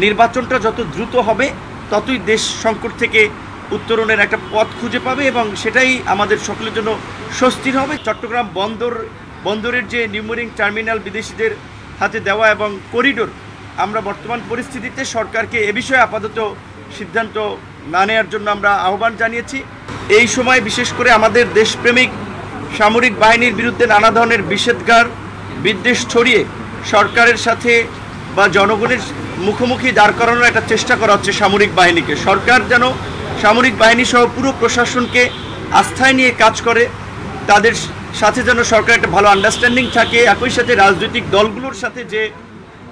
নির্বাচনটা যত দ্রুত হবে ততই দেশ সংকট থেকে উত্তরণের একটা পথ খুঁজে পাবে এবং সেটাই আমাদের সকলের জন্য স্বস্তির হবে। চট্টগ্রাম বন্দরের যে নিউমেরিং টার্মিনাল বিদেশিদের হাতে দেওয়া এবং করিডোর, আমরা বর্তমান পরিস্থিতিতে সরকারকে এ বিষয়ে আপাতত সিদ্ধান্ত না নেওয়ার জন্য আমরা আহ্বান জানিয়েছি। এই সময় বিশেষ করে আমাদের দেশপ্রেমিক সামরিক বাহিনীর বিরুদ্ধে নানা ধরনের বিষেধাজ্ঞার বিদ্বেষ ছড়িয়ে সরকারের সাথে বা জনগণের মুখোমুখি দাঁড় করানোর একটা চেষ্টা করা হচ্ছে সামরিক বাহিনীকে। সরকার যেন সামরিক বাহিনী সহ পুরো প্রশাসনকে আস্থায় নিয়ে কাজ করে, তাদের সাথে যেন সরকার একটা ভালো আন্ডারস্ট্যান্ডিং থাকে। একই সাথে রাজনৈতিক দলগুলোর সাথে যে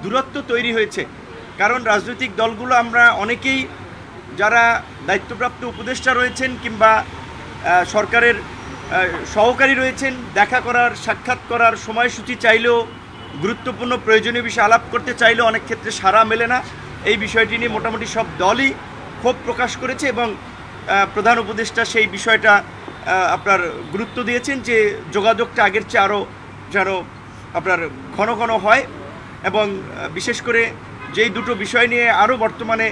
দূরত্ব তৈরি হয়েছে, কারণ রাজনৈতিক দলগুলো আমরা অনেকেই যারা দায়িত্বপ্রাপ্ত উপদেষ্টা রয়েছেন কিংবা সরকারের সহকারী রয়েছেন, দেখা করার সাক্ষাৎ করার সময়সূচি চাইলেও, গুরুত্বপূর্ণ প্রয়োজনীয় বিষয় আলাপ করতে চাইলেও অনেক ক্ষেত্রে সাড়া মেলে না। এই বিষয়টি নিয়ে মোটামুটি সব দলই ক্ষোভ প্রকাশ করেছে এবং প্রধান উপদেষ্টা সেই বিষয়টা আপনার গুরুত্ব দিয়েছেন যে যোগাযোগটা আগের চেয়ে আরও যেন আপনার ঘন ঘন হয় এবং বিশেষ করে যেই দুটো বিষয় নিয়ে আরও বর্তমানে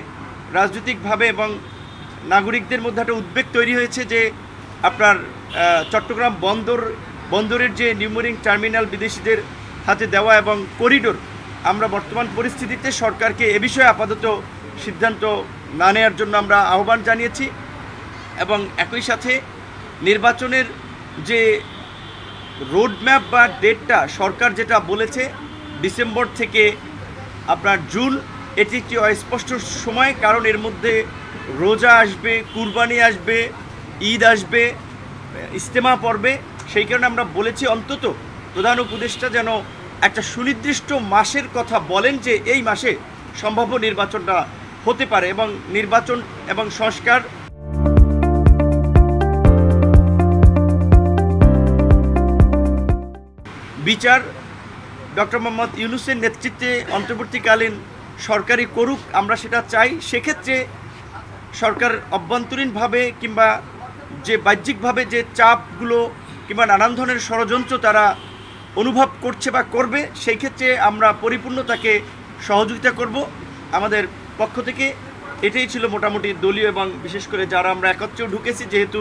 রাজনৈতিকভাবে এবং নাগরিকদের মধ্যে একটা উদ্বেগ তৈরি হয়েছে যে আপনার চট্টগ্রাম বন্দরের যে নিউমেরিং টার্মিনাল বিদেশিদের হাতে দেওয়া এবং করিডোর, আমরা বর্তমান পরিস্থিতিতে সরকারকে এ বিষয়ে আপাতত সিদ্ধান্ত না নেওয়ার জন্য আমরা আহ্বান জানিয়েছি এবং একই সাথে নির্বাচনের যে রোডম্যাপ বা ডেটটা সরকার যেটা বলেছে ডিসেম্বর থেকে আপনার জুন, এটি একটি অস্পষ্ট সময়, কারণ এর মধ্যে রোজা আসবে, কুরবানি আসবে, ঈদ আসবে, ইজতেমা পড়বে। সেই কারণে আমরা বলেছি অন্তত প্রধান উপদেষ্টা যেন একটা সুনির্দিষ্ট মাসের কথা বলেন যে এই মাসে সম্ভাব্য নির্বাচনটা হতে পারে এবং নির্বাচন এবং সংস্কার বিচার ডক্টর মোহাম্মদ ইউনূসের নেতৃত্বে অন্তর্বর্তীকালীন সরকারি করুক, আমরা সেটা চাই। সেক্ষেত্রে সরকার অভ্যন্তরীণভাবে কিংবা যে বাহ্যিকভাবে যে চাপগুলো কিংবা নানান ধরনের ষড়যন্ত্র তারা অনুভব করছে বা করবে, সেই ক্ষেত্রে আমরা পরিপূর্ণ তাকে সহযোগিতা করব। আমাদের পক্ষ থেকে এটাই ছিল মোটামুটি দলীয় এবং বিশেষ করে যারা আমরা একত্রেও ঢুকেছি, যেহেতু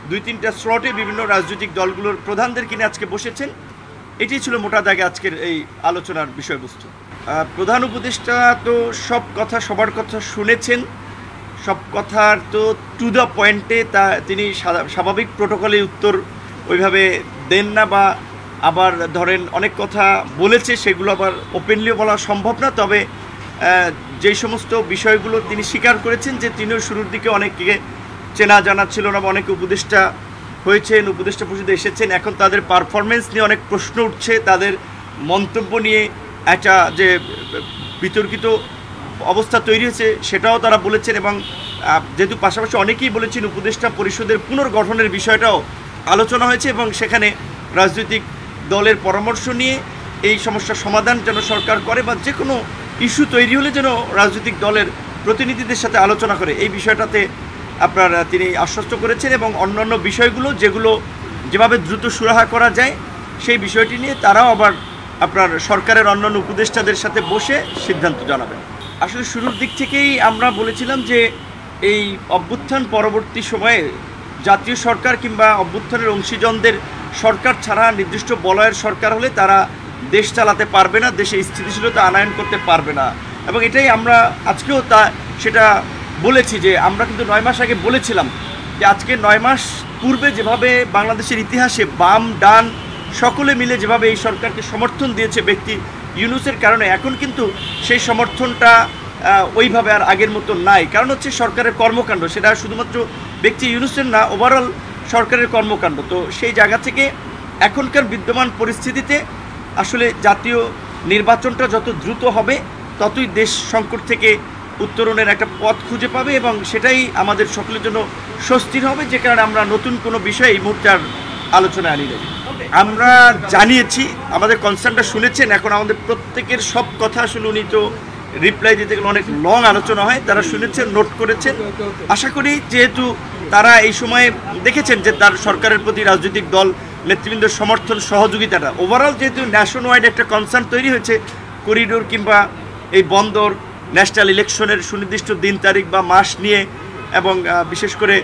2-3টা স্লটে বিভিন্ন রাজনৈতিক দলগুলোর প্রধানদের কিনে আজকে বসেছেন, এটাই ছিল মোটা দাগে আজকের এই আলোচনার বিষয়বস্তু। প্রধান উপদেষ্টা তো সব কথা সবার কথা শুনেছেন, সব কথার তো টু দ্য পয়েন্টে তা তিনি স্বাভাবিক প্রোটোকলে উত্তর ওইভাবে দেন না, বা আবার ধরেন অনেক কথা বলেছে সেগুলো আবার ওপেনলিও বলা সম্ভব না। তবে যেই সমস্ত বিষয়গুলো তিনি স্বীকার করেছেন যে তিনিও শুরুর দিকে অনেককে চেনা জানা ছিল না বা অনেকে উপদেষ্টা হয়েছেন, উপদেষ্টা পরিষদে এসেছেন, এখন তাদের পারফরমেন্স নিয়ে অনেক প্রশ্ন উঠছে, তাদের মন্তব্য নিয়ে একটা যে বিতর্কিত অবস্থা তৈরি হয়েছে সেটাও তারা বলেছেন এবং যেহেতু পাশাপাশি অনেকেই বলেছেন উপদেষ্টা পরিষদের পুনর্গঠনের বিষয়টাও আলোচনা হয়েছে এবং সেখানে রাজনৈতিক দলের পরামর্শ নিয়ে এই সমস্যার সমাধান যেন সরকার করে বা যে কোনো ইস্যু তৈরি হলে যেন রাজনৈতিক দলের প্রতিনিধিদের সাথে আলোচনা করে, এই বিষয়টাতে আপনার তিনি আশ্বস্ত করেছেন এবং অন্যান্য বিষয়গুলো যেগুলো যেভাবে দ্রুত সুরাহা করা যায় সেই বিষয়টি নিয়ে তারাও আবার আপনার সরকারের অন্যান্য উপদেষ্টাদের সাথে বসে সিদ্ধান্ত জানাবেন। আসলে শুরুর দিক থেকেই আমরা বলেছিলাম যে এই অভ্যুত্থান পরবর্তী সময়ে জাতীয় সরকার কিংবা অভ্যুত্থানের অংশীজনদের সরকার ছাড়া নির্দিষ্ট বলয়ের সরকার হলে তারা দেশ চালাতে পারবে না, দেশে স্থিতিশীলতা আনয়ন করতে পারবে না এবং এটাই আমরা আজকেও সেটা বলেছি যে আমরা কিন্তু 9 মাস আগে বলেছিলাম যে আজকে 9 মাস পূর্বে যেভাবে বাংলাদেশের ইতিহাসে বাম ডান সকলে মিলে যেভাবে এই সরকারকে সমর্থন দিয়েছে ব্যক্তি ইউনূসের কারণে, এখন কিন্তু সেই সমর্থনটা ওইভাবে আর আগের মতো নাই। কারণ হচ্ছে সরকারের কর্মকাণ্ড, সেটা শুধুমাত্র ব্যক্তি ইউনূসের না, ওভারঅল সরকারের কর্মকাণ্ড। তো সেই জায়গা থেকে এখনকার বিদ্যমান পরিস্থিতিতে আসলে জাতীয় নির্বাচনটা যত দ্রুত হবে ততই দেশ সংকট থেকে উত্তরণের একটা পথ খুঁজে পাবে এবং সেটাই আমাদের সকলের জন্য স্বস্তির হবে, যে কারণে আমরা নতুন কোনো বিষয় এই মুহূর্তে আর আলোচনায় আনি না। আমরা জানিয়েছি, আমাদের কনসার্নটা শুনেছেন, এখন আমাদের প্রত্যেকের সব কথা আসলে উনি তো রিপ্লাই দিতে গেলে অনেক লং আলোচনা হয়, তারা শুনেছেন, নোট করেছেন। আশা করি যেহেতু তারা এই সময়ে দেখেছেন যে তার সরকারের প্রতি রাজনৈতিক দল নেতৃবৃন্দের সমর্থন সহযোগিতাটা ওভারঅল যেহেতু ন্যাশন ওয়াইড একটা কনসার্ন তৈরি হয়েছে, করিডোর কিংবা এই বন্দর ন্যাশনাল ইলেকশনের সুনির্দিষ্ট দিন তারিখ বা মাস নিয়ে এবং বিশেষ করে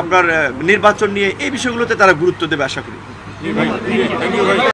আপনার নির্বাচন নিয়ে এই বিষয়গুলোতে তারা গুরুত্ব দেবে আশা করি।